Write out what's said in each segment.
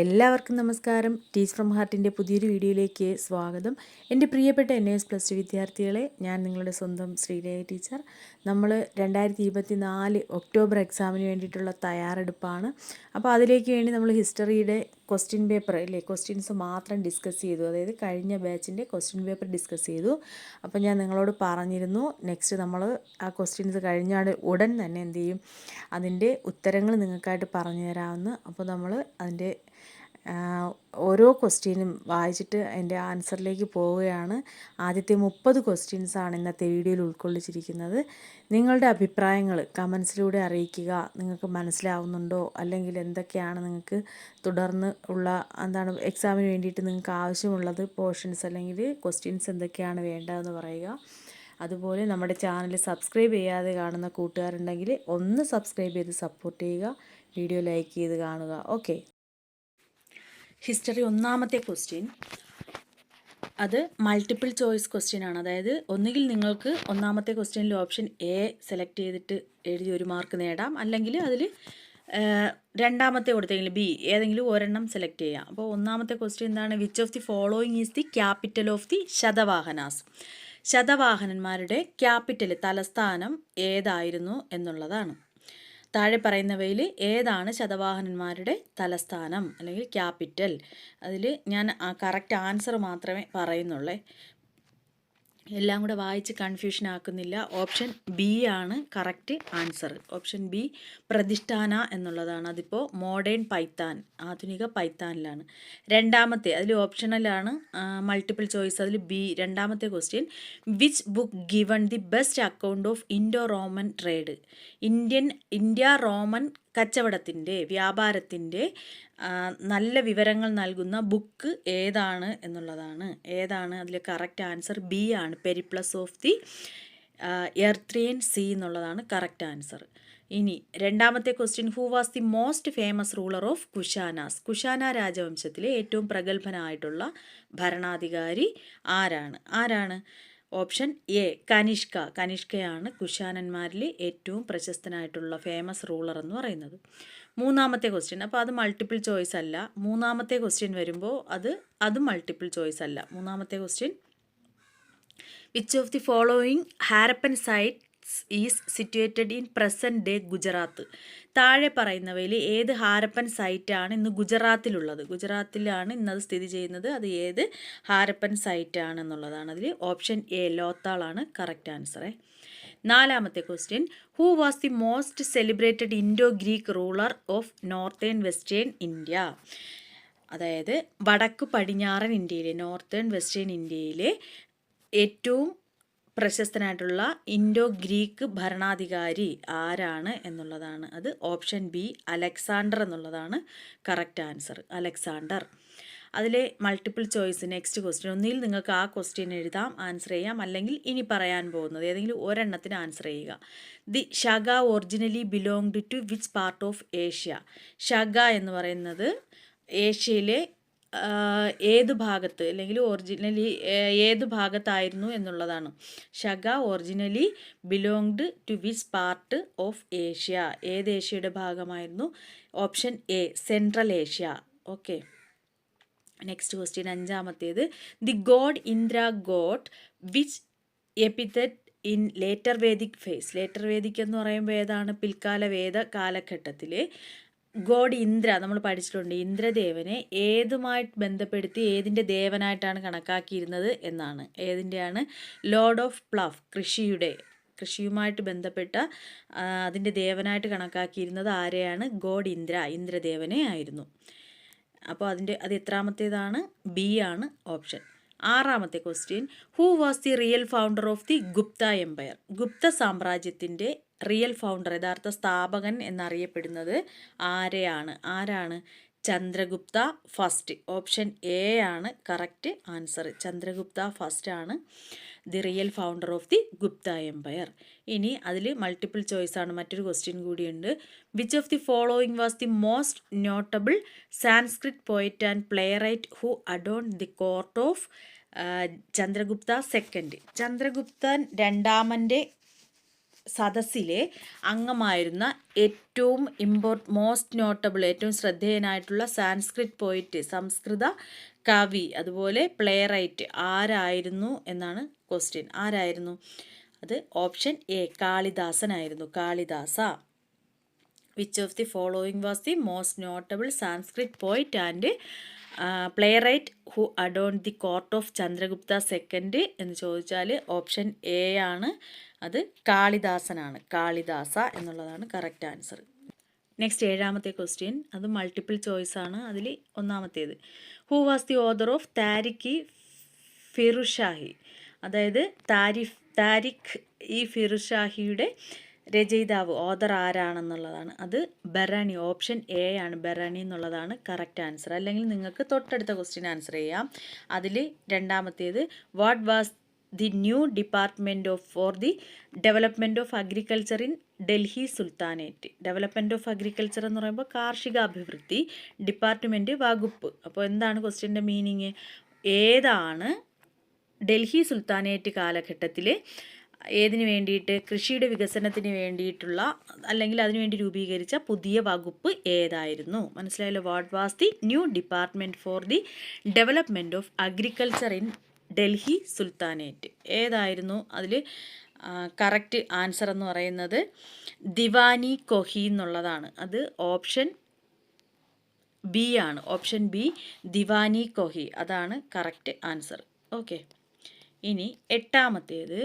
എല്ലാവർക്കും നമസ്കാരം. Teach from ഹാർട്ടിൻ്റെ പുതിയൊരു വീഡിയോയിലേക്ക് സ്വാഗതം. എൻ്റെ പ്രിയപ്പെട്ട NAS+2 വിദ്യാർത്ഥികളെ, ഞാൻ നിങ്ങളുടെ സ്വന്തം ശ്രീരേഖ ടീച്ചർ. നമ്മൾ 2024 ഒക്ടോബർ എക്സാമിന് വേണ്ടിയിട്ടുള്ള തയ്യാറെടുപ്പാണ്. അപ്പോൾ അതിലേക്ക് വേണ്ടി നമ്മൾ ഹിസ്റ്ററിയുടെ ക്വസ്റ്റ്യൻ പേപ്പർ ക്വസ്റ്റ്യൻസ് മാത്രം ഡിസ്കസ് ചെയ്തു. അതായത് കഴിഞ്ഞ ബാച്ചിൻ്റെ ക്വസ്റ്റ്യൻ പേപ്പർ ഡിസ്കസ് ചെയ്തു. അപ്പോൾ ഞാൻ നിങ്ങളോട് പറഞ്ഞിരുന്നു, നെക്സ്റ്റ് നമ്മൾ ആ ക്വസ്റ്റ്യൻസ് കഴിഞ്ഞാൽ ഉടൻ തന്നെ എന്ത് ചെയ്യും, അതിൻ്റെ ഉത്തരങ്ങൾ നിങ്ങൾക്കായിട്ട് പറഞ്ഞു തരാമെന്ന്. അപ്പോൾ നമ്മൾ അതിൻ്റെ ഓരോ ക്വസ്റ്റ്യനും വായിച്ചിട്ട് അതിൻ്റെ ആൻസറിലേക്ക് പോവുകയാണ്. ആദ്യത്തെ 30 ക്വസ്റ്റ്യൻസാണ് ഇന്നത്തെ വീഡിയോയിൽ ഉൾക്കൊള്ളിച്ചിരിക്കുന്നത്. നിങ്ങളുടെ അഭിപ്രായങ്ങൾ കമൻസിലൂടെ അറിയിക്കുക. നിങ്ങൾക്ക് മനസ്സിലാവുന്നുണ്ടോ, അല്ലെങ്കിൽ എന്തൊക്കെയാണ് നിങ്ങൾക്ക് തുടർന്ന് ഉള്ള എക്സാമിന് വേണ്ടിയിട്ട് നിങ്ങൾക്ക് ആവശ്യമുള്ളത് പോർഷൻസ് അല്ലെങ്കിൽ ക്വസ്റ്റ്യൻസ് എന്തൊക്കെയാണ് വേണ്ടതെന്ന് പറയുക. അതുപോലെ നമ്മുടെ ചാനൽ സബ്സ്ക്രൈബ് ചെയ്യാതെ കാണുന്ന കൂട്ടുകാരുണ്ടെങ്കിൽ ഒന്ന് സബ്സ്ക്രൈബ് ചെയ്ത് സപ്പോർട്ട് ചെയ്യുക. വീഡിയോ ലൈക്ക് ചെയ്ത് കാണുക. ഓക്കെ, ഹിസ്റ്ററി ഒന്നാമത്തെ ക്വസ്റ്റ്യൻ അത് മൾട്ടിപ്പിൾ ചോയ്സ് ക്വസ്റ്റ്യൻ ആണ്. അതായത് ഒന്നുകിൽ നിങ്ങൾക്ക് ഒന്നാമത്തെ ക്വസ്റ്റ്യനിൽ ഓപ്ഷൻ എ സെലക്ട് ചെയ്തിട്ട് എഴുതി 1 മാർക്ക് നേടാം, അല്ലെങ്കിൽ അതിൽ രണ്ടാമത്തെ കൊടുത്തെങ്കിൽ ബി ഏതെങ്കിലും ഒരെണ്ണം സെലക്ട് ചെയ്യാം. അപ്പോൾ ഒന്നാമത്തെ ക്വസ്റ്റ്യൻ എന്താണ്? Which of the following is the capital of the Satavahanas? ശതവാഹനന്മാരുടെ ക്യാപിറ്റൽ തലസ്ഥാനം ഏതായിരുന്നു എന്നുള്ളതാണ്. താഴെ പറയുന്നവയിൽ ഏതാണ് ശതവാഹനന്മാരുടെ തലസ്ഥാനം അല്ലെങ്കിൽ ക്യാപിറ്റൽ? അതിൽ ഞാൻ കറക്റ്റ് ആൻസർ മാത്രമേ പറയുന്നുള്ളൂ, എല്ലാം കൂടെ വായിച്ച് കൺഫ്യൂഷൻ ആക്കുന്നില്ല. ഓപ്ഷൻ ബി ആണ് correct answer. Option B Pratishthana എന്നുള്ളതാണ്. അതിപ്പോൾ മോഡേൺ പൈത്താൻ, ആധുനിക പൈത്താനിലാണ്. രണ്ടാമത്തെ അതിൽ ഓപ്ഷണലാണ്, മൾട്ടിപ്പിൾ ചോയ്സ്. അതിൽ ബി രണ്ടാമത്തെ question, which book given the best account of Indo Roman trade? India Roman കച്ചവടത്തിൻ്റെ, വ്യാപാരത്തിൻ്റെ നല്ല വിവരങ്ങൾ നൽകുന്ന ബുക്ക് ഏതാണ് എന്നുള്ളതാണ്. ഏതാണ് അതിൽ കറക്റ്റ് ആൻസർ? ബി ആണ്, Periplus of the Erythraean Sea എന്നുള്ളതാണ് കറക്റ്റ് ആൻസർ. ഇനി രണ്ടാമത്തെ question, who was the most famous ruler of Kushanas? Kushana രാജവംശത്തിലെ ഏറ്റവും പ്രഗത്ഭനായിട്ടുള്ള ഭരണാധികാരി ആരാണ്? Option A Kanishka. കനിഷ്കയാണ് കുഷാനന്മാരിൽ ഏറ്റവും പ്രശസ്തനായിട്ടുള്ള ഫേമസ് റൂളർ എന്ന് പറയുന്നത്. മൂന്നാമത്തെ ക്വസ്റ്റ്യൻ, അപ്പോൾ അത് മൾട്ടിപ്പിൾ ചോയ്സ് അല്ല. മൂന്നാമത്തെ ക്വസ്റ്റ്യൻ വരുമ്പോൾ അതും മൾട്ടിപ്പിൾ ചോയ്സ് അല്ല. മൂന്നാമത്തെ question, which of the following Harappan sites is situated in present day Gujarat? താഴെ പറയുന്നവയിൽ ഏത് ഹാരപ്പൻ സൈറ്റാണ് ഇന്ന് ഗുജറാത്തിലുള്ളത്? ഗുജറാത്തിലാണ് ഇന്നത് സ്ഥിതി ചെയ്യുന്നത്. അത് ഏത് ഹാരപ്പൻ സൈറ്റാണെന്നുള്ളതാണ്. അതിൽ ഓപ്ഷൻ എ ലോത്താളാണ് കറക്റ്റ് ആൻസറേ. നാലാമത്തെ question, who was the most celebrated Indo Greek ruler of northern western India? അതായത് വടക്ക് പടിഞ്ഞാറൻ ഇന്ത്യയിലെ, നോർത്തേൺ വെസ്റ്റേൺ ഇന്ത്യയിലെ ഏറ്റവും പ്രശസ്തനായിട്ടുള്ള ഇൻഡോ ഗ്രീക്ക് ഭരണാധികാരി ആരാണ് എന്നുള്ളതാണ്. അത് ഓപ്ഷൻ ബി അലക്സാണ്ടർ എന്നുള്ളതാണ് കറക്റ്റ് ആൻസർ. അലക്സാണ്ടർ. അതിലെ മൾട്ടിപ്പിൾ ചോയ്സ് നെക്സ്റ്റ് ക്വസ്റ്റ്യൻ, ഒന്നിൽ നിങ്ങൾക്ക് ആ ക്വസ്റ്റ്യൻ എഴുതാം, ആൻസർ ചെയ്യാം, അല്ലെങ്കിൽ ഇനി പറയാൻ പോകുന്നത് ഏതെങ്കിലും ഒരെണ്ണത്തിന് ആൻസർ ചെയ്യുക. The Shaka originally belonged to which part of Asia? Shaka എന്ന് പറയുന്നത് ഏഷ്യയിലെ ഏത് ഭാഗത്ത്, അല്ലെങ്കിൽ ഒറിജിനലി ഏത് ഭാഗത്തായിരുന്നു എന്നുള്ളതാണ്. Shaka originally belonged to which part of Asia? ഏത് ഏഷ്യയുടെ ഭാഗമായിരുന്നു? Option A central Asia. Okay, next question അഞ്ചാമത്തേത്, the god Indra got which epithet in later Vedic phase? Later Vedic എന്ന് പറയുമ്പോൾ ഏതാണ്? പിൽക്കാല വേദ കാലഘട്ടത്തിലെ ഗോഡ് ഇന്ദ്ര നമ്മൾ പഠിച്ചിട്ടുണ്ട്. ഇന്ദ്രദേവനെ ഏതുമായിട്ട് ബന്ധപ്പെടുത്തി ഏതിൻ്റെ ദേവനായിട്ടാണ് കണക്കാക്കിയിരുന്നത് എന്നാണ്. ഏതിൻ്റെയാണ്? ലോർഡ് ഓഫ് പ്ലഫ്, കൃഷിയുമായിട്ട് ബന്ധപ്പെട്ട അതിൻ്റെ ദേവനായിട്ട് കണക്കാക്കിയിരുന്നത് ആരെയാണ്? ഗോഡ് ഇന്ദ്രദേവനെ ആയിരുന്നു. അപ്പോൾ അത് എത്രാമത്തേതാണ്? ബി ആണ് ഓപ്ഷൻ. ആറാമത്തെ question, who was the real founder of the Gupta empire? Gupta സാമ്രാജ്യത്തിൻ്റെ റിയൽ ഫൗണ്ടർ, യഥാർത്ഥ സ്ഥാപകൻ എന്നറിയപ്പെടുന്നത് ആരാണ്? ചന്ദ്രഗുപ്ത ഫസ്റ്റ്. ഓപ്ഷൻ എ ആണ് കറക്റ്റ് ആൻസർ. ചന്ദ്രഗുപ്ത ഫസ്റ്റ് ആണ് the real founder of the Gupta empire. ഇനി അതിൽ മൾട്ടിപ്പിൾ ചോയ്സ് ആണ്, മറ്റൊരു ക്വസ്റ്റ്യൻ കൂടിയുണ്ട്. Which of the following was the most notable Sanskrit poet and playwright who adorned the court of Chandragupta second? ചന്ദ്രഗുപ്തൻ രണ്ടാമൻ്റെ സദസ്സിലെ അംഗമായിരുന്ന ഏറ്റവും most notable, ഏറ്റവും ശ്രദ്ധേയനായിട്ടുള്ള സാൻസ്ക്രിറ്റ് പോയിറ്റ്, സംസ്കൃത കവി, അതുപോലെ പ്ലേ റൈറ്റ് ആരായിരുന്നു എന്നാണ് ക്വസ്റ്റ്യൻ. ആരായിരുന്നു അത്? ഓപ്ഷൻ എ കാളിദാസനായിരുന്നു. Kalidasa. Which of the following was the most notable Sanskrit poet and playwright who adorned the court of Chandragupta second എന്ന് ചോദിച്ചാൽ ഓപ്ഷൻ എ ആണ്. അത് കാളിദാസനാണ്. കാളിദാസ എന്നുള്ളതാണ് കറക്റ്റ് ആൻസർ. നെക്സ്റ്റ് 7ാമത്തെ ക്വസ്റ്റ്യൻ, അത് മൾട്ടിപ്പിൾ ചോയ്സ് ആണ്. അതിൽ ഒന്നാമത്തേത്, who was the author of Tarikh Firuzshahi? അതായത് താരിഖ് ഇ ഫിറുഷാഹിയുടെ രചയിതാവ്, ഓതർ ആരാണെന്നുള്ളതാണ്. അത് ബറാനി. ഓപ്ഷൻ എ ആണ്, ബറാനി എന്നുള്ളതാണ് കറക്റ്റ് ആൻസർ. അല്ലെങ്കിൽ നിങ്ങൾക്ക് തൊട്ടടുത്ത ക്വസ്റ്റ്യൻ ആൻസർ ചെയ്യാം. അതിൽ രണ്ടാമത്തേത്, what was the new department for the development of agriculture in Delhi sultanate? Development of agriculture എന്ന് പറയുമ്പോൾ കാർഷിക അഭിവൃദ്ധി, ഡിപ്പാർട്ട്മെൻറ്റ് വകുപ്പ്. അപ്പോൾ എന്താണ് ക്വസ്റ്റ്യൻ്റെ മീനിങ്? ഏതാണ് ഡൽഹി സുൽത്താനേറ്റ് കാലഘട്ടത്തിൽ ഏതിനു വേണ്ടിയിട്ട്, കൃഷിയുടെ വികസനത്തിന് വേണ്ടിയിട്ടുള്ള അല്ലെങ്കിൽ അതിനുവേണ്ടി രൂപീകരിച്ച പുതിയ വകുപ്പ് ഏതായിരുന്നു? മനസ്സിലായല്ലോ. What was the new department for the development of agriculture in Delhi sultanate? ഏതായിരുന്നു? അതിൽ കറക്റ്റ് ആൻസർ എന്ന് പറയുന്നത് ദിവാനി കൊഹി എന്നുള്ളതാണ്. അത് ഓപ്ഷൻ ബി ആണ്. ഓപ്ഷൻ ബി ദിവാനി കൊഹി, അതാണ് കറക്റ്റ് ആൻസർ. ഓക്കെ. ഇനി 8ാമത്തേത്,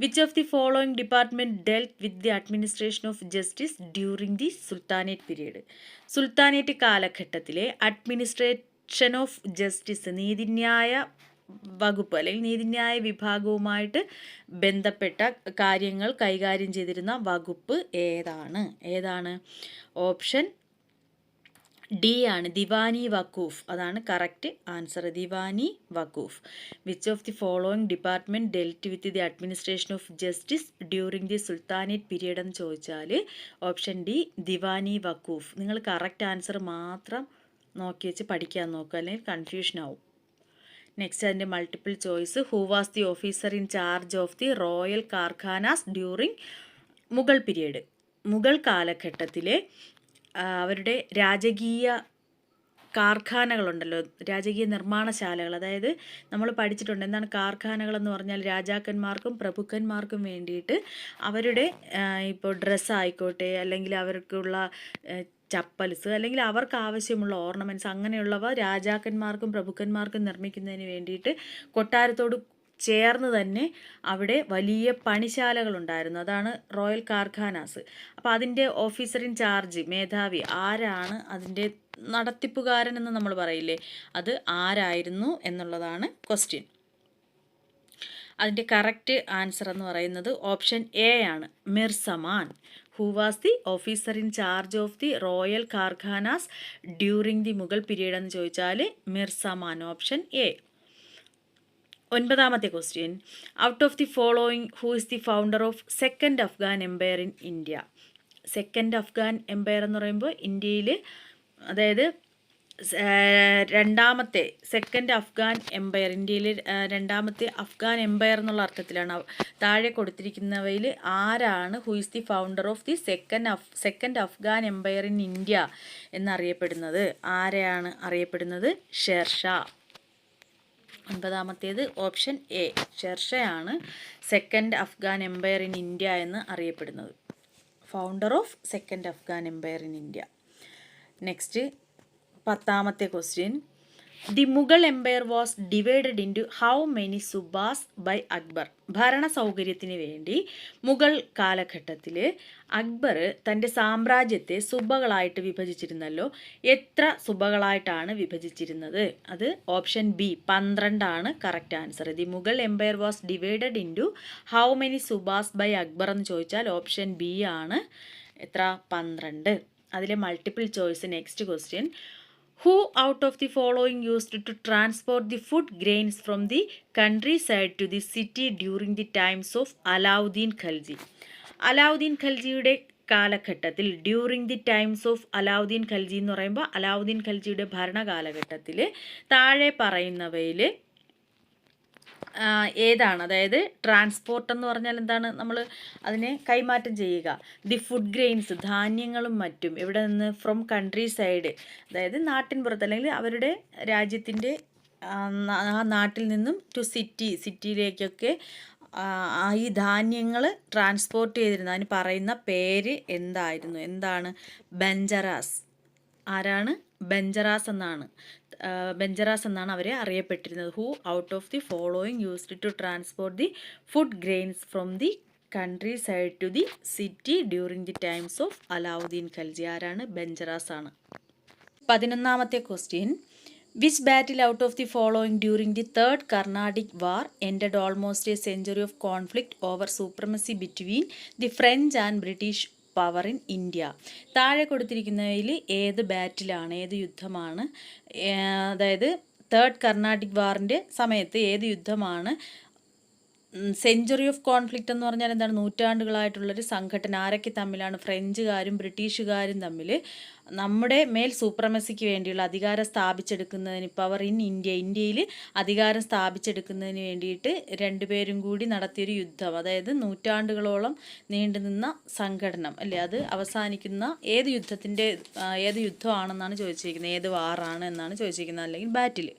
which of the following department dealt with the administration of justice during the sultanate period? Sultanate കാലഘട്ടത്തിലെ അഡ്മിനിസ്ട്രേഷൻ ഓഫ് ജസ്റ്റിസ്, നീതിന്യായ വകുപ്പ് അല്ലെങ്കിൽ നീതിന്യായ വിഭാഗവുമായിട്ട് ബന്ധപ്പെട്ട കാര്യങ്ങൾ കൈകാര്യം ചെയ്തിരുന്ന വകുപ്പ് ഏതാണ്? ഓപ്ഷൻ ഡി ആണ്, ദിവാനി വഖൂഫ്. അതാണ് correct answer, Diwani Wakuf. Which of the following department dealt with the administration of justice during the sultanate period എന്ന് ചോദിച്ചാൽ ഓപ്ഷൻ ഡി ദിവാനി വഖൂഫ്. നിങ്ങൾ കറക്റ്റ് ആൻസർ മാത്രം നോക്കി വെച്ച് പഠിക്കാൻ നോക്കുക, അല്ലെങ്കിൽ കൺഫ്യൂഷൻ ആവും. നെക്സ്റ്റ് അതിൻ്റെ multiple choice, who was the officer in charge of the royal karkhanas during Mughal period? Mughal കാലഘട്ടത്തിലെ അവരുടെ രാജകീയ കാർഖാനകളുണ്ടല്ലോ, രാജകീയ നിർമ്മാണശാലകൾ. അതായത് നമ്മൾ പഠിച്ചിട്ടുണ്ട് എന്താണ് കാർഖാനകളെന്ന് പറഞ്ഞാൽ, രാജാക്കന്മാർക്കും പ്രഭുക്കന്മാർക്കും വേണ്ടിയിട്ട് അവരുടെ ഇപ്പോൾ ഡ്രസ്സ് ആയിക്കോട്ടെ, അല്ലെങ്കിൽ അവർക്കുള്ള ചപ്പൽസ്, അല്ലെങ്കിൽ അവർക്ക് ആവശ്യമുള്ള ഓർണമെൻറ്റ്സ്, അങ്ങനെയുള്ളവ രാജാക്കന്മാർക്കും പ്രഭുക്കന്മാർക്കും നിർമ്മിക്കുന്നതിന് വേണ്ടിയിട്ട് കൊട്ടാരത്തോട് ചേർന്ന് തന്നെ അവിടെ വലിയ പണിശാലകളുണ്ടായിരുന്നു. അതാണ് റോയൽ കാർഖാനാസ്. അപ്പോൾ അതിൻ്റെ ഓഫീസർ ഇൻ ചാർജ്, മേധാവി ആരാണ്? അതിൻ്റെ നടത്തിപ്പുകാരൻ എന്ന് നമ്മൾ പറയില്ലേ, അത് ആരായിരുന്നു എന്നുള്ളതാണ് ക്വസ്റ്റ്യൻ. അതിൻ്റെ കറക്റ്റ് ആൻസർ എന്ന് പറയുന്നത് ഓപ്ഷൻ എ ആണ്, Mir Saman. Who was the officer in charge of the royal karkhanas during the Mughal period എന്ന് ചോദിച്ചാൽ മിർ സമാൻ, ഓപ്ഷൻ എ. 9ാമത്തെ question, out of the following who is the founder of second Afghan empire in India? Second Afghan empire എന്ന് പറയുമ്പോൾ ഇന്ത്യയിൽ, അതായത് രണ്ടാമത്തെ second Afghan Empire, ഇന്ത്യയിൽ രണ്ടാമത്തെ അഫ്ഗാൻ എംപയർ എന്നുള്ള അർത്ഥത്തിലാണ് താഴെ കൊടുത്തിരിക്കുന്നവയിൽ ആരാണ് who is the founder of the second Afghan empire in India എന്നറിയപ്പെടുന്നത്? ആരെയാണ് അറിയപ്പെടുന്നത്? ഷേർഷാ. 9ാമത്തേത് ഓപ്ഷൻ എ, ഷെർഷയാണ് second Afghan empire in India എന്ന് അറിയപ്പെടുന്നത്, founder of second Afghan empire in India. Next 10ാമത്തെ question, the Mughal empire was divided into how many subahs by Akbar? ഭരണ സൗകര്യത്തിന് വേണ്ടി മുഗൾ കാലഘട്ടത്തിൽ അക്ബർ തൻ്റെ സാമ്രാജ്യത്തെ സുബകളായിട്ട് വിഭജിച്ചിരുന്നല്ലോ. എത്ര സുബകളായിട്ടാണ് വിഭജിച്ചിരുന്നത്? അത് ഓപ്ഷൻ ബി 12 ആണ് correct answer. The Mughal empire was divided into how many subahs by Akbar എന്ന് ചോദിച്ചാൽ ഓപ്ഷൻ ബി ആണ്. എത്ര? 12. അതിലെ multiple choice. Next question, who out of the following used to transport the food grains from the countryside to the city during the times of Alauddin Khalji? Alauddin ഖൽജിയുടെ കാലഘട്ടത്തിൽ, during the times of Alauddin Khalji എന്ന് പറയുമ്പോൾ അലാവുദ്ദീൻ ഖൽജിയുടെ ഭരണകാലഘട്ടത്തിൽ താഴെ പറയുന്നവയിൽ ഏതാണ്? അതായത് transport എന്ന് പറഞ്ഞാൽ എന്താണ്? നമ്മൾ അതിനെ കൈമാറ്റം ചെയ്യുക. ദി ഫുഡ് ഗ്രെയിൻസ്, ധാന്യങ്ങളും മറ്റും എവിടെ നിന്ന്? ഫ്രം കൺട്രി സൈഡ്, അതായത് നാട്ടിൻ പുറത്ത് അല്ലെങ്കിൽ അവരുടെ രാജ്യത്തിൻ്റെ ആ നാട്ടിൽ നിന്നും ടു സിറ്റിയിലേക്കൊക്കെ ഈ ധാന്യങ്ങൾ ട്രാൻസ്പോർട്ട് ചെയ്തിരുന്നു. അതിന് പറയുന്ന പേര് എന്തായിരുന്നു? എന്താണ്? ബെഞ്ചറാസ്. ആരാണ്? ബെഞ്ചറാസ് എന്നാണ് അവരെ അറിയപ്പെട്ടിരുന്നത്. Who out of the following used to transport the food grains from the countryside to the city during the times of Alauddin Khalji. ആരാണ്? ബെഞ്ചറാസ് ആണ്. 11ാമത്തെ question. Which battle out of the following during the third Carnatic war ended almost a century of conflict over supremacy between the French and British power in India? താഴെ കൊടുത്തിരിക്കുന്നതിൽ ഏത് ബാറ്റിലാണ്, ഏത് യുദ്ധമാണ്, അതായത് third Carnatic വാറിൻ്റെ സമയത്ത് ഏത് യുദ്ധമാണ് സെഞ്ചുറി ഓഫ് കോൺഫ്ലിക്റ്റ് എന്ന് പറഞ്ഞാൽ എന്താണ്? നൂറ്റാണ്ടുകളായിട്ടുള്ളൊരു സംഘടന. ആരൊക്കെ തമ്മിലാണ്? ഫ്രഞ്ചുകാരും ബ്രിട്ടീഷുകാരും തമ്മിൽ നമ്മുടെ മേൽ സൂപ്രമസിക്ക് വേണ്ടിയുള്ള അധികാരം സ്ഥാപിച്ചെടുക്കുന്നതിന്, പവർ ഇൻ ഇന്ത്യയിൽ അധികാരം സ്ഥാപിച്ചെടുക്കുന്നതിന് വേണ്ടിയിട്ട് രണ്ടുപേരും കൂടി നടത്തിയൊരു യുദ്ധം. അതായത് നൂറ്റാണ്ടുകളോളം നീണ്ടുനിന്ന സംഘടനം അല്ലേ? അത് അവസാനിക്കുന്ന ഏത് യുദ്ധമാണെന്നാണ് ചോദിച്ചിരിക്കുന്നത്. ഏത് വാറാണ് എന്നാണ് ചോദിച്ചിരിക്കുന്നത്, അല്ലെങ്കിൽ ബാറ്റിൽ.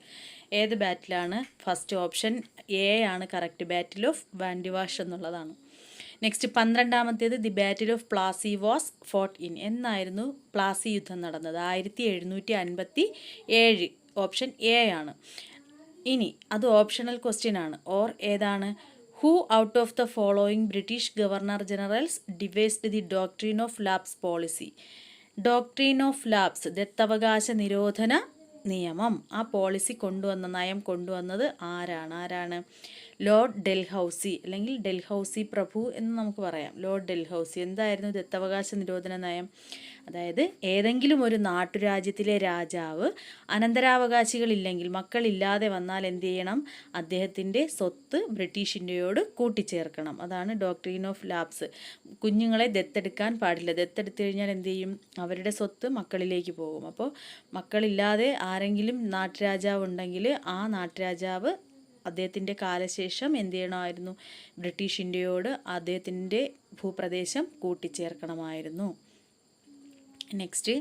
ഏത് ബാറ്റിലാണ്? ഫസ്റ്റ് ഓപ്ഷൻ എ ആണ് കറക്റ്റ്. ബാറ്റിൽ ഓഫ് വാൻഡിവാഷ് എന്നുള്ളതാണ്. നെക്സ്റ്റ് 12ാമത്തേത്. The battle of Plassey was fought in. എന്നായിരുന്നു പ്ലാസി യുദ്ധം നടന്നത്? 1757. ഓപ്ഷൻ എ ആണ്. ഇനി അത് ഓപ്ഷണൽ ക്വസ്റ്റ്യൻ ആണ്. ഓർ ഏതാണ്? Who out of the following British governor generals devised the doctrine of lapse policy? Doctrine of lapse, ദത്തവകാശ നിരോധന നിയമം, ആ പോളിസി നയം കൊണ്ടുവന്നത് ആരാണ്? ലോർഡ് ഡെൽഹൌസി, അല്ലെങ്കിൽ ഡെൽഹൌസി പ്രഭു എന്ന് നമുക്ക് പറയാം. Lord Dalhousie. എന്തായിരുന്നു ദത്തവകാശ നിരോധന നയം? അതായത് ഏതെങ്കിലും ഒരു നാട്ടുരാജ്യത്തിലെ രാജാവ് അനന്തരാവകാശികളില്ലെങ്കിൽ, മക്കളില്ലാതെ വന്നാൽ എന്ത് ചെയ്യണം? അദ്ദേഹത്തിൻ്റെ സ്വത്ത് ബ്രിട്ടീഷ് ഇന്ത്യയോട് കൂട്ടിച്ചേർക്കണം. അതാണ് ഡോക്ട്രീൻ ഓഫ് ലാപ്സ്. കുഞ്ഞുങ്ങളെ ദത്തെടുക്കാൻ പാടില്ല. ദത്തെടുത്തു കഴിഞ്ഞാൽ എന്ത് ചെയ്യും? അവരുടെ സ്വത്ത് മക്കളിലേക്ക് പോകും. അപ്പോൾ മക്കളില്ലാതെ ആരെങ്കിലും നാട്ടുരാജാവ് ഉണ്ടെങ്കിൽ ആ നാട്ടുരാജാവ് അദ്ദേഹത്തിൻ്റെ കാലശേഷം എന്ത് ചെയ്യണമായിരുന്നു? ബ്രിട്ടീഷ് ഇന്ത്യയോട് അദ്ദേഹത്തിൻ്റെ ഭൂപ്രദേശം കൂട്ടിച്ചേർക്കണമായിരുന്നു. നെക്സ്റ്റ്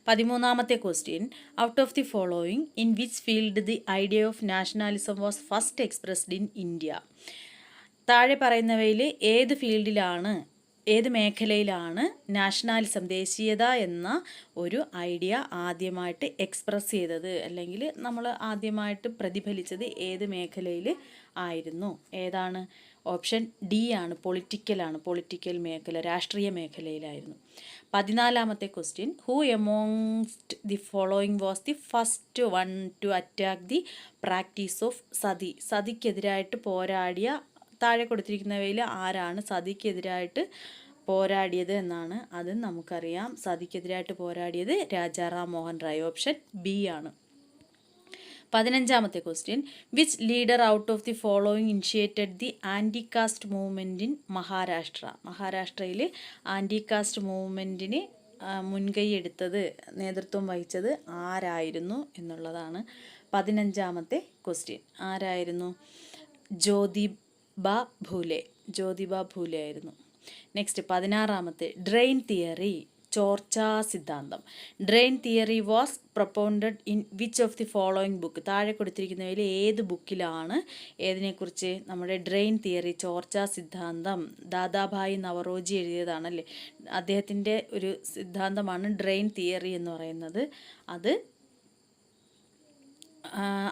13ാമത്തെ question. Out of the following in which field the idea of nationalism was first expressed in India? താഴെ പറയുന്നവയിൽ ഏത് മേഖലയിലാണ് നാഷണാലിസം, ദേശീയത എന്ന ഒരു ഐഡിയ ആദ്യമായിട്ട് എക്സ്പ്രസ് ചെയ്തത്, അല്ലെങ്കിൽ നമ്മൾ ആദ്യമായിട്ട് പ്രതിഫലിച്ചത് ഏത് മേഖലയിൽ ആയിരുന്നു? ഏതാണ്? ഓപ്ഷൻ ഡി ആണ്. പൊളിറ്റിക്കൽ മേഖല, രാഷ്ട്രീയ മേഖലയിലായിരുന്നു. 14ാമത്തെ question. Who amongst the following was the first one to attack the practice of sati? സതിക്കെതിരായിട്ട് പോരാടിയ, താഴെ കൊടുത്തിരിക്കുന്നവയിൽ ആരാണ് സതിക്കെതിരായിട്ട് പോരാടിയത് എന്നാണ്. അത് നമുക്കറിയാം. സതിക്കെതിരായിട്ട് പോരാടിയത് രാജാറാം മോഹൻ റായ്. ഓപ്ഷൻ ബി ആണ്. 15ാമത്തെ question. Which leader out of the following initiated the anti caste movement in Maharashtra? മഹാരാഷ്ട്രയിൽ ആൻറ്റി കാസ്റ്റ് മൂവ്മെൻറ്റിന് മുൻകൈയെടുത്തത്, നേതൃത്വം വഹിച്ചത് ആരായിരുന്നു എന്നുള്ളതാണ് 15ാമത്തെ ക്വസ്റ്റ്യൻ. ആരായിരുന്നു? ജ്യോതിബ ഫൂലെ ആയിരുന്നു. നെക്സ്റ്റ് 16ാമത്തെ. ഡ്രെയിൻ തിയറി, ചോർച്ചാ സിദ്ധാന്തം. Drain theory was propounded in which of the following book? താഴെ കൊടുത്തിരിക്കുന്നതിൽ ഏത് ബുക്കിലാണ് ഏതിനെക്കുറിച്ച്? നമ്മുടെ ഡ്രെയിൻ തിയറി, ചോർച്ചാ സിദ്ധാന്തം ദാദാഭായ് നവറോജി എഴുതിയതാണല്ലേ. അദ്ദേഹത്തിൻ്റെ ഒരു സിദ്ധാന്തമാണ് ഡ്രെയിൻ തിയറി എന്ന് പറയുന്നത്.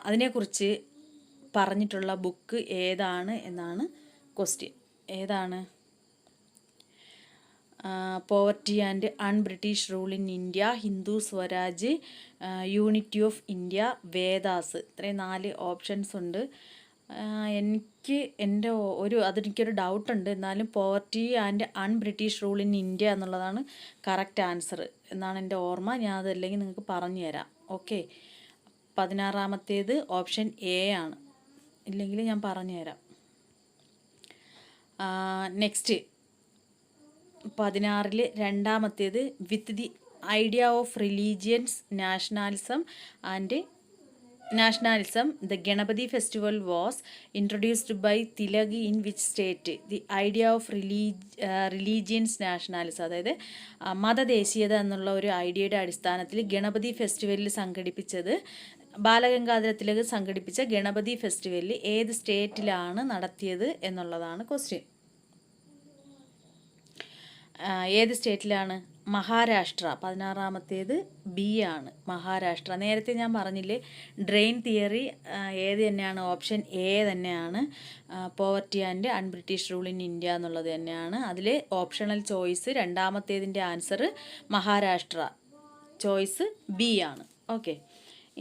അതിനെക്കുറിച്ച് പറഞ്ഞിട്ടുള്ള ബുക്ക് ഏതാണ് എന്നാണ് ക്വസ്റ്റ്യൻ. ഏതാണ്? Poverty and British rule in India, Hindu Swaraj, unity of India, Vedas. ഇത്രയും 4 ഓപ്ഷൻസ് ഉണ്ട്. അതെനിക്കൊരു ഡൗട്ടുണ്ട്. എന്നാലും poverty and British rule in India എന്നുള്ളതാണ് കറക്റ്റ് ആൻസർ എന്നാണ് എൻ്റെ ഓർമ്മ. ഞാൻ അതല്ലെങ്കിൽ നിങ്ങൾക്ക് പറഞ്ഞു തരാം. ഓക്കെ. 16ാമത്തേത് ഓപ്ഷൻ എ ആണ്. ഇല്ലെങ്കിൽ ഞാൻ പറഞ്ഞു തരാം. നെക്സ്റ്റ് 16ൽ 2ാമത്തേത്. With the idea of religions, nationalism and nationalism, the Ganapati festival was introduced by Tilak in which state? The idea of religions nationalism, അതായത് മതദേശീയത എന്നുള്ള ഒരു ഐഡിയയുടെ അടിസ്ഥാനത്തിൽ ഗണപതി ഫെസ്റ്റിവലിൽ സംഘടിപ്പിച്ചത് ബാലഗംഗാധര തിലക് സംഘടിപ്പിച്ച ഗണപതി ഫെസ്റ്റിവലിൽ ഏത് സ്റ്റേറ്റിലാണ് നടത്തിയത് എന്നുള്ളതാണ് ക്വസ്റ്റ്യൻ. ഏത് സ്റ്റേറ്റിലാണ്? മഹാരാഷ്ട്ര. 16ാമത്തേത് ബി ആണ്, മഹാരാഷ്ട്ര. നേരത്തെ ഞാൻ പറഞ്ഞില്ലേ ഡ്രെയിൻ തിയറി ഏത് തന്നെയാണ്? ഓപ്ഷൻ എ തന്നെയാണ്. Poverty and un British rule in India എന്നുള്ളത് തന്നെയാണ്. അതിൽ ഓപ്ഷണൽ ചോയ്സ് രണ്ടാമത്തേതിൻ്റെ ആൻസർ മഹാരാഷ്ട്ര, ചോയ്സ് ബി ആണ്. ഓക്കെ,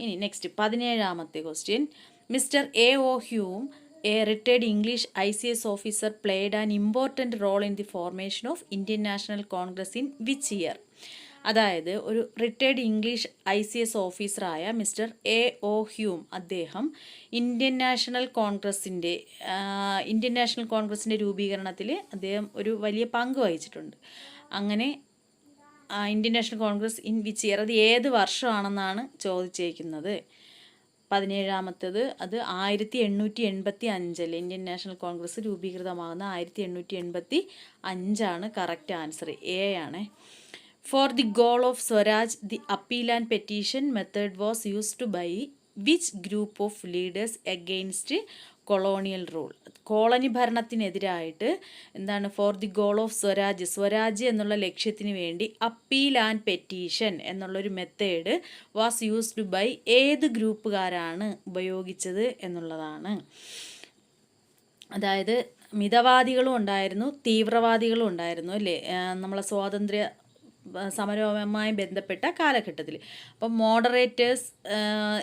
ഇനി നെക്സ്റ്റ് 17ാമത്തെ question. Mister A O Hume, a retired English ICS officer, played an important role in the formation of Indian National Congress in which year? അതായത് ഒരു retired English ICS ഓഫീസറായ mister A O Hume അദ്ദേഹം Indian National കോൺഗ്രസിൻ്റെ രൂപീകരണത്തിൽ അദ്ദേഹം ഒരു വലിയ പങ്ക് വഹിച്ചിട്ടുണ്ട്. അങ്ങനെ Indian National Congress in which year, അത് ഏത് വർഷമാണെന്നാണ് ചോദിച്ചേക്കുന്നത്. 17ാമത്തേത് അത് 1885 ഇന്ത്യൻ നാഷണൽ കോൺഗ്രസ് രൂപീകൃതമാകുന്ന 1885 കറക്റ്റ് ആൻസർ, എ ആണ്. For the goal of swaraj, the appeal and petition method was used by which group of leaders against colonial rule? Colony ഭരണത്തിനെതിരായിട്ട് എന്താണ് for the goal of Swaraj എന്നുള്ള ലക്ഷ്യത്തിന് വേണ്ടി അപ്പീൽ ആൻഡ് പെറ്റീഷൻ എന്നുള്ളൊരു method was used by ഏത് ഗ്രൂപ്പുകാരാണ് ഉപയോഗിച്ചത് എന്നുള്ളതാണ്. അതായത് മിതവാദികളും ഉണ്ടായിരുന്നു, തീവ്രവാദികളും ഉണ്ടായിരുന്നു അല്ലേ നമ്മളെ സ്വാതന്ത്ര്യ സമരവുമായി ബന്ധപ്പെട്ട കാലഘട്ടത്തിൽ. അപ്പം മോഡറേറ്റേഴ്സ്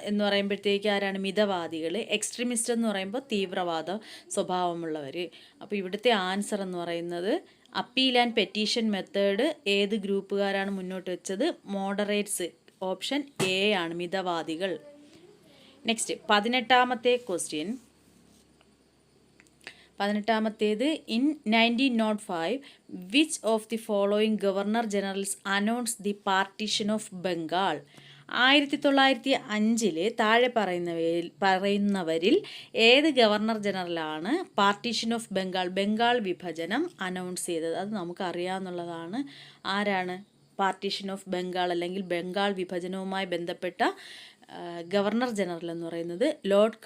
എന്ന് പറയുമ്പോഴത്തേക്ക് ആരാണ്? മിതവാദികൾ. എക്സ്ട്രീമിസ്റ്റ് എന്ന് പറയുമ്പോൾ തീവ്രവാദ സ്വഭാവമുള്ളവർ. അപ്പോൾ ഇവിടുത്തെ ആൻസർ എന്ന് പറയുന്നത് അപ്പീൽ ആൻഡ് പെറ്റീഷൻ മെത്തേഡ് ഏത് ഗ്രൂപ്പുകാരാണ് മുന്നോട്ട് വെച്ചത്? മോഡറേറ്റ്സ്, ഓപ്ഷൻ എ ആണ്, മിതവാദികൾ. നെക്സ്റ്റ് 18ാമത്തെ ക്വസ്റ്റ്യൻ. 18ാമത്തേത് in 1905 which of the following governor generals announce the partition of Bengal? 1905 താഴെ പറയുന്നവരിൽ ഏത് ഗവർണർ ജനറലാണ് പാർട്ടീഷൻ ഓഫ് ബംഗാൾ വിഭജനം അനൗൺസ് ചെയ്തത്? അത് നമുക്ക് അറിയാവുന്നതാണ്. ആരാണ് പാർട്ടീഷൻ ഓഫ് ബംഗാൾ അല്ലെങ്കിൽ ബംഗാൾ വിഭജനവുമായി ബന്ധപ്പെട്ട ഗവർണർ ജനറൽ എന്ന് പറയുന്നത് ലോർഡ്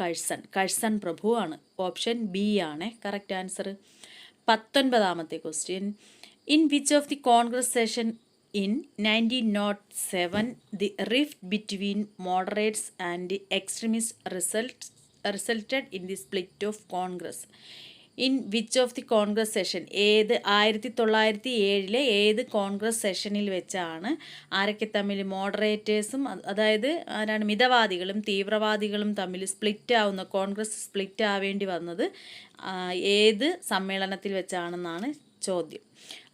കഴ്സൺ പ്രഭു ആണ്. ഓപ്ഷൻ ബി ആണ് കറക്റ്റ് ആൻസർ. 19ാമത്തെ question. In which of the Congress session in 1907 the rift between moderates and extremist resulted in the split of Congress? In which of the Congress session, ഏത് 1907 ഏത് കോൺഗ്രസ് സെഷനിൽ വെച്ചാണ് ആരൊക്കെ തമ്മിൽ മോഡറേറ്റേഴ്സും അതായത് ആരാണ് മിതവാദികളും തീവ്രവാദികളും തമ്മിൽ കോൺഗ്രസ് സ്പ്ലിറ്റ് ആവേണ്ടി വന്നത് ഏത് സമ്മേളനത്തിൽ വെച്ചാണെന്നാണ് ചോദ്യം.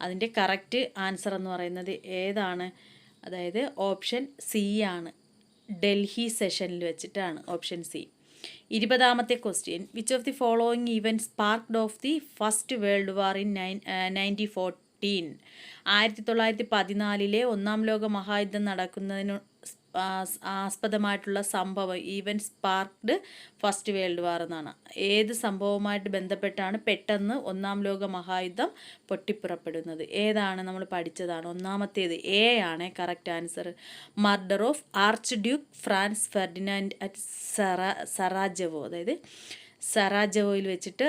അതിൻ്റെ കറക്റ്റ് ആൻസർ എന്ന് പറയുന്നത് ഏതാണ്? അതായത് ഓപ്ഷൻ സി ആണ്, ഡൽഹി സെഷനിൽ വെച്ചിട്ടാണ്, ഓപ്ഷൻ സി. 20ാമത്തെ question. Which of the following event sparked off the first world war in 1914? 1914 ഒന്നാം ലോക മഹായുദ്ധം നടക്കുന്നതിന് ആസ്പദമായിട്ടുള്ള സംഭവം event sparked first world war എന്നാണ്. ഏത് സംഭവവുമായിട്ട് ബന്ധപ്പെട്ടാണ് പെട്ടെന്ന് ഒന്നാം ലോക മഹായുദ്ധം പൊട്ടിപ്പുറപ്പെടുന്നത്? ഏതാണ്? നമ്മൾ പഠിച്ചതാണ്. ഒന്നാമത്തേത് എ ആണ് correct answer. Murder of archduke Franz Ferdinand at Sarajevo, അതായത് സറാജവോയിൽ വെച്ചിട്ട്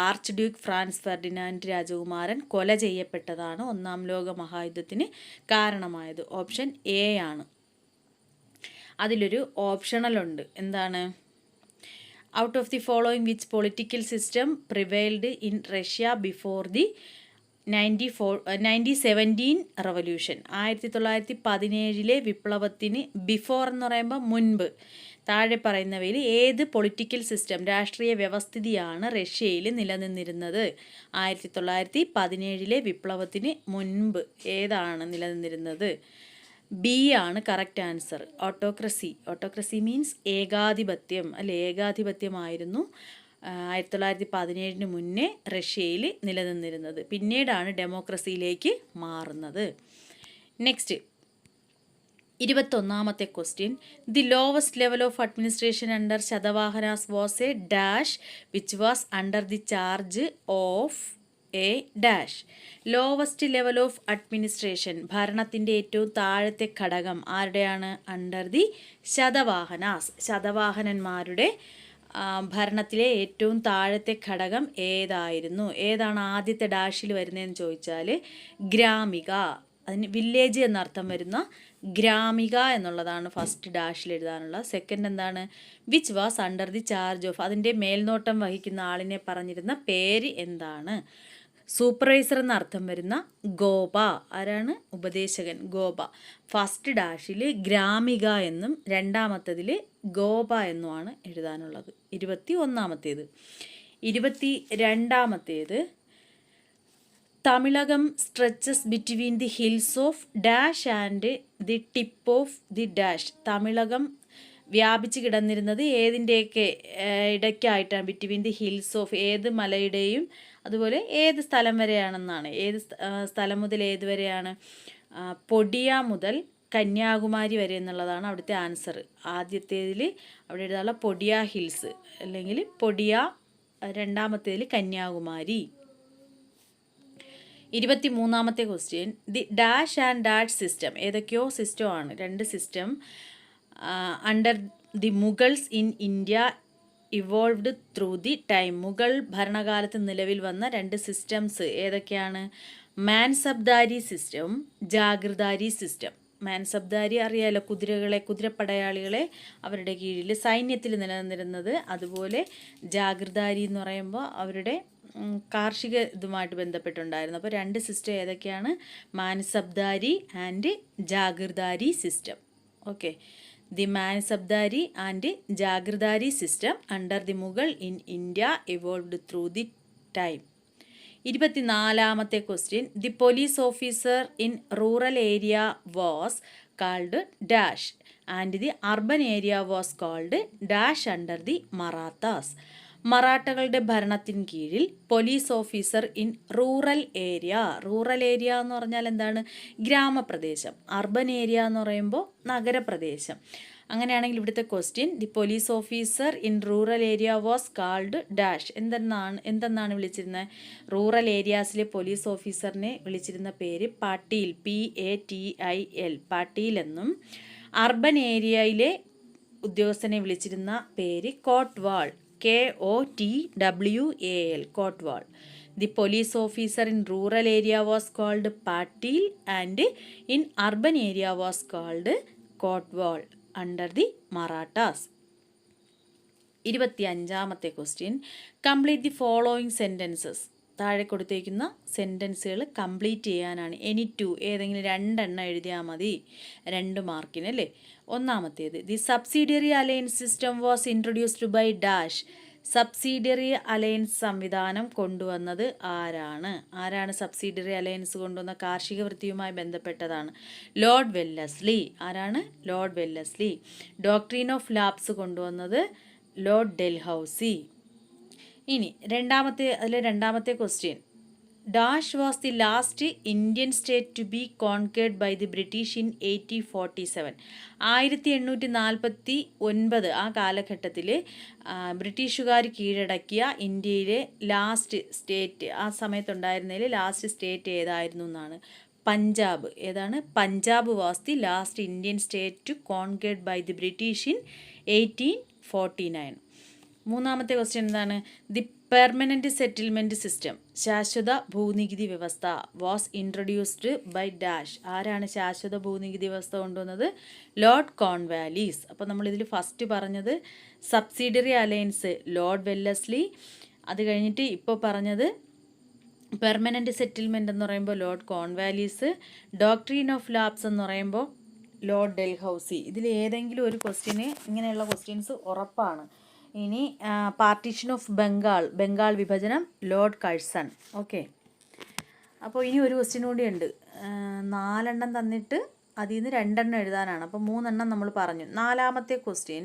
ആർച്ച് ഡ്യൂക്ക് ഫ്രാൻസ് ഫെർഡിനാൻഡ് രാജകുമാരൻ കൊല ചെയ്യപ്പെട്ടതാണ് ഒന്നാം ലോക മഹായുദ്ധത്തിന് കാരണമായത്. ഓപ്ഷൻ എ ആണ്. അതിലൊരു ഓപ്ഷണലുണ്ട്. എന്താണ്? Out of the following which political system prevailed in Russia before the 1917 revolution? 1917 വിപ്ലവത്തിന് ബിഫോർ എന്ന് പറയുമ്പോൾ മുൻപ്. താഴെ പറയുന്നവയിൽ ഏത് പൊളിറ്റിക്കൽ സിസ്റ്റം, രാഷ്ട്രീയ വ്യവസ്ഥിതിയാണ് റഷ്യയിൽ നിലനിന്നിരുന്നത്? 1917 വിപ്ലവത്തിന് മുൻപ് ഏതാണ് നിലനിന്നിരുന്നത്? ബി ആണ് കറക്റ്റ് ആൻസർ, ഓട്ടോക്രസി മീൻസ് ഏകാധിപത്യം അല്ലെ? ഏകാധിപത്യമായിരുന്നു 1917 മുന്നേ റഷ്യയിൽ നിലനിന്നിരുന്നത്. പിന്നീടാണ് ഡെമോക്രസിയിലേക്ക് മാറുന്നത്. നെക്സ്റ്റ് 21ാമത്തെ question. The lowest level of administration under Satavahanas was a dash which was under the charge of a dash. Lowest level of administration, ഭരണത്തിൻ്റെ ഏറ്റവും താഴത്തെ ഘടകം ആരുടെയാണ്? അണ്ടർ ദി ശതവാഹനാസ്, ശതവാഹനന്മാരുടെ ഭരണത്തിലെ ഏറ്റവും താഴത്തെ ഘടകം ഏതായിരുന്നു? ഏതാണ് ആദ്യത്തെ ഡാഷിൽ വരുന്നതെന്ന് ചോദിച്ചാൽ ഗ്രാമിക, അതിന് വില്ലേജ് എന്നർത്ഥം വരുന്ന ഗ്രാമിക എന്നുള്ളതാണ് ഫസ്റ്റ് ഡാഷിൽ എഴുതാനുള്ള. സെക്കൻഡ് എന്താണ്? Which was under the charge of, അതിൻ്റെ മേൽനോട്ടം വഹിക്കുന്ന ആളിനെ പറഞ്ഞിരുന്ന പേര് എന്താണ്? സൂപ്പർവൈസർ എന്നർത്ഥം വരുന്ന ഗോപ. ആരാണ്? ഉപദേശകൻ ഗോപ. ഫസ്റ്റ് ഡാഷിൽ ഗ്രാമിക എന്നും രണ്ടാമത്തതിൽ ഗോപ എന്നുമാണ് എഴുതാനുള്ളത്. 21ാമത്തേത്. 22ാമത്തേത്. Tamilakam stretches between the hills of dash and the tip of the dash. Tamilakam വ്യാപിച്ച് കിടന്നിരുന്നത് ഏതിൻ്റെയൊക്കെ ഇടയ്ക്കായിട്ടാണ്? ബിറ്റ്വീൻ ദി ഹിൽസ് ഓഫ്, ഏത് മലയുടെയും അതുപോലെ ഏത് സ്ഥലം വരെയാണെന്നാണ്. ഏത് സ്ഥലം മുതൽ ഏത് വരെയാണ്? പൊടിയ മുതൽ കന്യാകുമാരി വരെ എന്നുള്ളതാണ് അവിടുത്തെ ആൻസർ. ആദ്യത്തേതിൽ അവിടെ എഴുതാനുള്ള പൊടിയ ഹിൽസ്, അല്ലെങ്കിൽ പൊടിയ. രണ്ടാമത്തേതിൽ കന്യാകുമാരി. 23ാമത്തെ question. The dash and dash system, ഏതൊക്കെയോ സിസ്റ്റമാണ്, രണ്ട് system under the Mughals in India evolved through the time. Mughal ഭരണകാലത്ത് നിലവിൽ വന്ന രണ്ട് സിസ്റ്റംസ് ഏതൊക്കെയാണ്? Mansabdari system, Jagirdari system. മാൻസബ്ദാരി അറിയാലോ, കുതിരകളെ, കുതിരപ്പടയാളികളെ അവരുടെ കീഴിൽ സൈന്യത്തിൽ നിലനിന്നിരുന്നത്. അതുപോലെ ജാഗിർദാരി എന്ന് പറയുമ്പോൾ അവരുടെ കാർഷിക ഇതുമായിട്ട് ബന്ധപ്പെട്ടുണ്ടായിരുന്നു. അപ്പോൾ രണ്ട് സിസ്റ്റം ഏതൊക്കെയാണ്? Mansabdari and Jagirdari system. Okay. The Mansabdari and Jagirdari system under the Mughal in India evolved through the time. 24ാമത്തെ question. The police officer in rural area was called dash and the urban area was called dash under the Marathas. മറാഠകളുടെ ഭരണത്തിന് കീഴിൽ police officer in rural area. Rural area എന്ന് പറഞ്ഞാൽ എന്താണ്? ഗ്രാമപ്രദേശം. Urban area എന്ന് പറയുമ്പോൾ നഗരപ്രദേശം. അങ്ങനെയാണെങ്കിൽ ഇവിടുത്തെ question, the police officer in rural area was called dash. എന്തെന്നാണ് വിളിച്ചിരുന്നത്? റൂറൽ ഏരിയാസിലെ പോലീസ് ഓഫീസറിനെ വിളിച്ചിരുന്ന പേര് പാട്ടീൽ, PATIL, പാട്ടീൽ എന്നും. അർബൻ ഏരിയയിലെ ഉദ്യോഗസ്ഥനെ വിളിച്ചിരുന്ന പേര് കോട്ട്വാൾ, KOTWAL, കോട്ട്വാൾ. The police officer in rural area was called Patil and in urban area was called Kotwal under the Marathas. 25ാമത്തെ question. Complete the following sentences. താഴെ കൊടുത്തേക്കുന്ന സെൻറ്റൻസുകൾ കംപ്ലീറ്റ് ചെയ്യാനാണ്. എനി ടു, ഏതെങ്കിലും രണ്ടെണ്ണം എഴുതിയാൽ മതി, 2 മാർക്കിന് അല്ലേ. ഒന്നാമത്തേത്. The subsidiary alliance system was introduced by dash. Subsidiary alliance സംവിധാനം കൊണ്ടുവന്നത് ആരാണ് സബ്സിഡിയറി അലയൻസ് കൊണ്ടുവന്ന? കാർഷിക വൃത്തിയുമായി ബന്ധപ്പെട്ടതാണ്. Lord Wellesley. ആരാണ്? Lord Wellesley. Doctrine of lapse കൊണ്ടുവന്നത് ലോർഡ് ഡെൽഹൌസി. ഇനി രണ്ടാമത്തെ question. Dash was the last Indian state to be conquered by the British in 1847. 1849 ആ കാലഘട്ടത്തിൽ ബ്രിട്ടീഷുകാർ കീഴടക്കിയ ഇന്ത്യയിലെ ലാസ്റ്റ് സ്റ്റേറ്റ്, ആ സമയത്തുണ്ടായിരുന്നതിൽ ലാസ്റ്റ് സ്റ്റേറ്റ് ഏതായിരുന്നു എന്നാണ്? പഞ്ചാബ്. ഏതാണ്? Punjab was the last Indian state to conquered by the British in 1849. മൂന്നാമത്തെ ക്വസ്റ്റ്യൻ എന്താണ്? ദി പെർമനൻറ്റ് സെറ്റിൽമെൻറ്റ് സിസ്റ്റം, ശാശ്വത ഭൂനികുതി വ്യവസ്ഥ, വാസ് ഇൻട്രൊഡ്യൂസ്ഡ് ബൈ ഡാഷ്. ആരാണ് ശാശ്വത ഭൂനികുതി വ്യവസ്ഥ കൊണ്ടുവന്നത്? Lord Cornwallis. അപ്പോൾ നമ്മളിതിൽ ഫസ്റ്റ് പറഞ്ഞത് സബ്സിഡിയറി അലയൻസ് ലോർഡ് വെല്ലസ്ലി. അത് കഴിഞ്ഞിട്ട് ഇപ്പോൾ പറഞ്ഞത് പെർമനൻറ്റ് സെറ്റിൽമെൻറ്റ് എന്ന് പറയുമ്പോൾ Lord Cornwallis. Doctrine of lapse എന്ന് പറയുമ്പോൾ ലോർഡ് ഡെൽഹൌസി. ഇതിൽ ഏതെങ്കിലും ഒരു ക്വസ്റ്റ്യന്, ഇങ്ങനെയുള്ള ക്വസ്റ്റ്യൻസ് ഉറപ്പാണ്. ഇനി പാർട്ടീഷൻ ഓഫ് ബംഗാൾ വിഭജനം ലോർഡ് കഴ്സൺ. ഓക്കെ. അപ്പോൾ ഇനി ഒരു ക്വസ്റ്റ്യൻ കൂടിയുണ്ട്. 4 തന്നിട്ട് അതിൽ നിന്ന് 2 എഴുതാനാണ്. അപ്പോൾ 3 നമ്മൾ പറഞ്ഞു. 4ാമത്തെ question.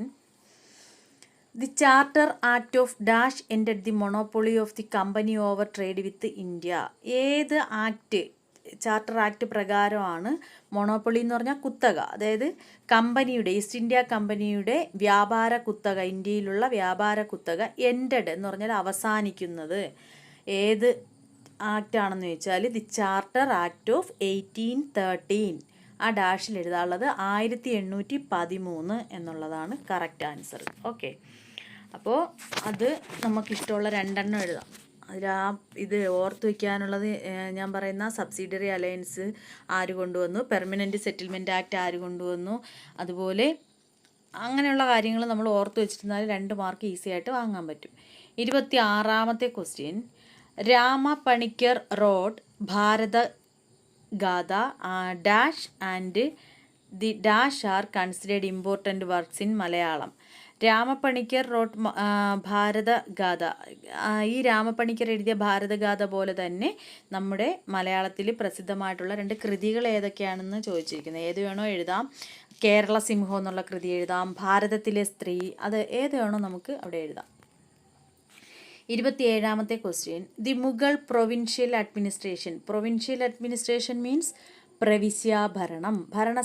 The charter act of dash ended the monopoly of the company over trade with India. ഏത് ആക്ട് ചാർട്ടർ ആക്ട് പ്രകാരമാണ് മൊണോപ്പൊളി എന്ന് പറഞ്ഞാൽ കുത്തക, അതായത് കമ്പനിയുടെ, ഈസ്റ്റ് ഇന്ത്യ കമ്പനിയുടെ വ്യാപാര കുത്തക, ഇന്ത്യയിലുള്ള വ്യാപാര കുത്തക എൻഡഡ് എന്ന് പറഞ്ഞാൽ അവസാനിക്കുന്നത് ഏത് ആക്ട് ആണെന്ന് ചോദിച്ചാൽ ദി ചാർട്ടർ ആക്ട് ഓഫ് 1813. ആ ഡാഷിൽ എഴുതാനുള്ളത് 1813 എന്നുള്ളതാണ് കറക്റ്റ് ആൻസർ. ഓക്കെ, അപ്പോൾ അത് നമുക്കിഷ്ടമുള്ള 2 എണ്ണം എഴുതാം. ഇത് ഓർത്ത് വയ്ക്കാനുള്ളത് ഞാൻ പറയുന്ന സബ്സിഡറി അലയൻസ് ആര് കൊണ്ടുവന്നു, പെർമനൻറ്റ് സെറ്റിൽമെൻറ്റ് ആക്ട് ആര് കൊണ്ടുവന്നു, അതുപോലെ അങ്ങനെയുള്ള കാര്യങ്ങൾ നമ്മൾ ഓർത്ത് വെച്ചിരുന്നാൽ 2 മാർക്ക് ഈസി ആയിട്ട് വാങ്ങാൻ പറ്റും. 26ാമത്തെ question, Rama Panikkar wrote Bharata Gatha dash and the dash are considered important works in Malayalam. Rama Panikkar wrote Bharatagatha, ഈ രാമപണിക്കർ എഴുതിയ ഭാരതഗാഥ പോലെ തന്നെ നമ്മുടെ മലയാളത്തിൽ പ്രസിദ്ധമായിട്ടുള്ള 2 കൃതികൾ ഏതൊക്കെയാണെന്ന് ചോദിച്ചിരിക്കുന്നത്. ഏത് വേണോ എഴുതാം. കേരള സിംഹം എന്നുള്ള കൃതി എഴുതാം, ഭാരതത്തിലെ സ്ത്രീ, അത് ഏത് വേണോ നമുക്ക് അവിടെ എഴുതാം. 27ാമത്തെ question, the Mughal provincial administration. Provincial administration means പ്രവിശ്യാഭരണം, ഭരണ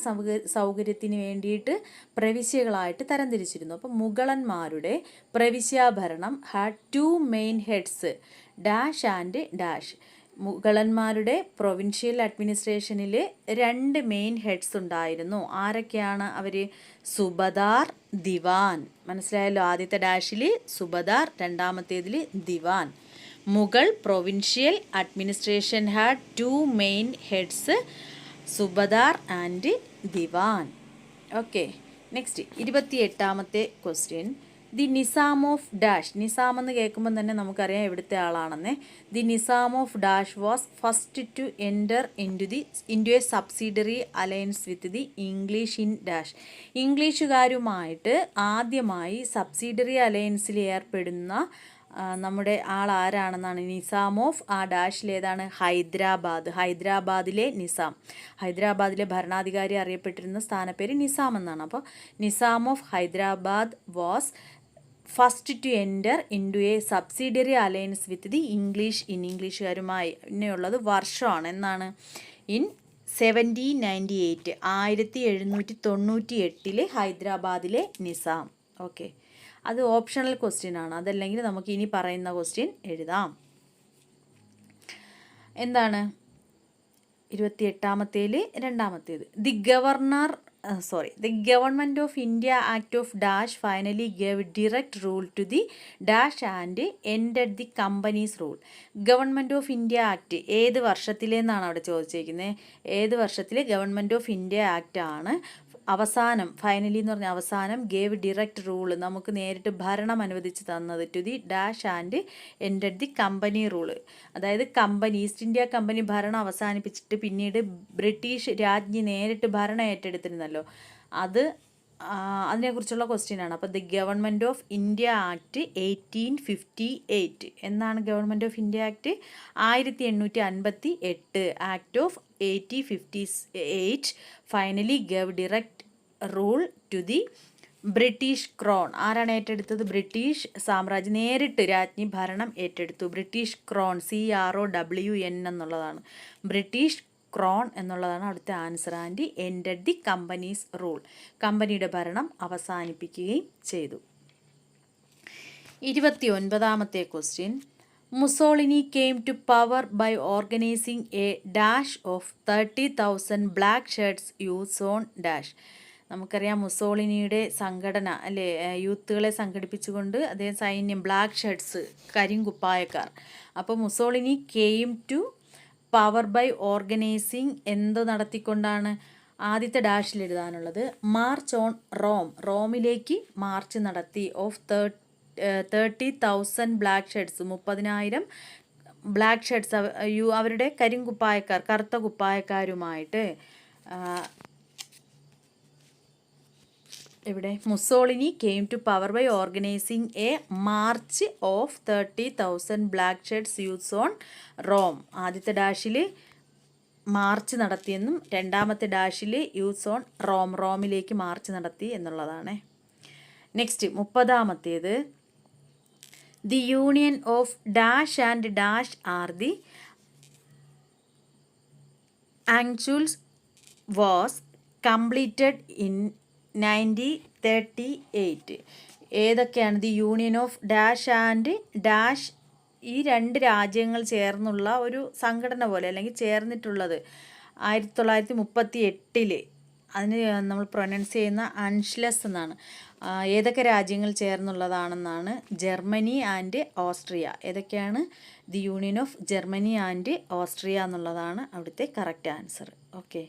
സൗകര്യത്തിന് വേണ്ടിയിട്ട് പ്രവിശ്യകളായിട്ട് തരംതിരിച്ചിരുന്നു. അപ്പോൾ മുഗളന്മാരുടെ പ്രവിശ്യാഭരണം had 2 main heads dash and dash. മുഗളന്മാരുടെ പ്രൊവിൻഷ്യൽ അഡ്മിനിസ്ട്രേഷനിൽ 2 മെയിൻ ഹെഡ്സ് ഉണ്ടായിരുന്നു. ആരൊക്കെയാണ് അവർ? സുബദാർ, ദിവാൻ. മനസ്സിലായല്ലോ, ആദ്യത്തെ ഡാഷിൽ സുബദാർ, രണ്ടാമത്തേതിൽ Diwan. Mughal provincial administration had 2 main heads, Subedar and Diwan. Okay, next 28ാമത്തെ question, the Nizam of dash. Nizam എന്ന് കേൾക്കുമ്പോൾ തന്നെ നമുക്കറിയാം എവിടുത്തെ ആളാണെന്ന്. The Nizam of dash was first to enter into a subsidiary alliance with the English in dash. ഇംഗ്ലീഷുകാരുമായിട്ട് ആദ്യമായി സബ്സിഡറി അലയൻസിൽ ഏർപ്പെടുന്ന നമ്മുടെ ആൾ ആരാണെന്നാണ്? നിസാം ഓഫ് ആ ഡാഷിലേതാണ്? ഹൈദരാബാദ്. ഹൈദരാബാദിലെ നിസാം. ഹൈദരാബാദിലെ ഭരണാധികാരി അറിയപ്പെട്ടിരുന്ന സ്ഥാനപ്പേര് നിസാം എന്നാണ്. അപ്പോൾ Nizam of Hyderabad was first to enter into a subsidiary alliance with the English in. ഇംഗ്ലീഷുകാരുമായി പിന്നെയുള്ളത് വർഷമാണ്. എന്നാണ്? ഇൻ 1798, 1798 ഹൈദരാബാദിലെ നിസാം. ഓക്കെ, അത് ഓപ്ഷണൽ ക്വസ്റ്റ്യൻ ആണ്. അതല്ലെങ്കിൽ നമുക്ക് ഇനി പറയുന്ന ക്വസ്റ്റ്യൻ എഴുതാം. എന്താണ് 28ാമത്തേൽ രണ്ടാമത്തേത്? The government of India act of dash finally gave direct rule to the dash and ended the company's rule. Government of India act ഏത് വർഷത്തിലെന്നാണ് അവിടെ ചോദിച്ചിരിക്കുന്നത്. ഏത് വർഷത്തിൽ ഗവൺമെൻറ് ഓഫ് ഇന്ത്യ ആക്ട് ആണ് അവസാനം, ഫൈനലി എന്ന് പറഞ്ഞാൽ അവസാനം, ഗേവ് ഡിറക്റ്റ് റൂള്, നമുക്ക് നേരിട്ട് ഭരണം അനുവദിച്ച് തന്നത്, to the dash and ended the company rule. അതായത് ഈസ്റ്റ് ഇന്ത്യ കമ്പനി ഭരണം അവസാനിപ്പിച്ചിട്ട് പിന്നീട് ബ്രിട്ടീഷ് രാജ്ഞി നേരിട്ട് ഭരണം ഏറ്റെടുത്തിരുന്നല്ലോ, അതിനെക്കുറിച്ചുള്ള ക്വസ്റ്റ്യനാണ്. അപ്പോൾ the government of India act 1858 എന്നാണ് government of India act. 1858 act of 1858 finally gave direct rule to the British crown. ആരാണ് ഏറ്റെടുത്തത്? ബ്രിട്ടീഷ് സാമ്രാജ്യം നേരിട്ട് രാജ്ഞി ഭരണം ഏറ്റെടുത്തു. ബ്രിട്ടീഷ് ക്രോൺ, CROWN എന്നുള്ളതാണ്. ബ്രിട്ടീഷ് ക്രോൺ എന്നുള്ളതാണ് അവിടുത്തെ answer. And ended the company's rule, കമ്പനിയുടെ ഭരണം അവസാനിപ്പിക്കുകയും ചെയ്തു. 29ാമത്തെ question, Mussolini came to power by organising a dash of 30,000 black shirts use on dash. നമുക്കറിയാം മുസോളിനിയുടെ സംഘടന അല്ലേ, യൂത്തുകളെ സംഘടിപ്പിച്ചുകൊണ്ട് അദ്ദേഹം സൈന്യം, ബ്ലാക്ക് ഷർട്ട്സ്, കരിങ്കുപ്പായക്കാർ. അപ്പോൾ Mussolini came to power by organising എന്ത് നടത്തിക്കൊണ്ടാണ്? ആദ്യത്തെ ഡാഷിൽ എഴുതാനുള്ളത് മാർച്ച് ഓൺ റോം, റോമിലേക്ക് മാർച്ച് നടത്തി, ഓഫ് 30,000 ബ്ലാക്ക് ഷർട്ട്സ്, 30,000 ബ്ലാക്ക് ഷർട്ട്സ്, അവരുടെ കരിങ്കുപ്പായക്കാർ, കറുത്ത കുപ്പായക്കാരുമായിട്ട്. ഇവിടെ Mussolini came to power by organising a march of 30,000 black shirts use on Rome. ആദ്യത്തെ ഡാഷിൽ മാർച്ച് നടത്തിയെന്നും രണ്ടാമത്തെ ഡാഷിൽ യൂസ് ഓൺ റോം, റോമിലേക്ക് മാർച്ച് നടത്തി എന്നുള്ളതാണ്. നെക്സ്റ്റ് 30ാമത്തേത്, the union of dash and dash are the Anschluss was completed in 1938. ഏതൊക്കെയാണ്? The union of dash and dash, ഈ രണ്ട് രാജ്യങ്ങൾ ചേർന്നുള്ള ഒരു സംഘടന പോലെ അല്ലെങ്കിൽ ചേർന്നിട്ടുള്ളത് 1938. അതിന് നമ്മൾ പ്രൊനൗൺസ് ചെയ്യുന്ന അൻഷ്ലസ് എന്നാണ്. ഏതൊക്കെ രാജ്യങ്ങൾ ചേർന്നുള്ളതാണെന്നാണ്? Germany and Austria. ഏതൊക്കെയാണ്? The union of Germany and Austria എന്നുള്ളതാണ് അവിടുത്തെ കറക്റ്റ് ആൻസർ. ഓക്കെ.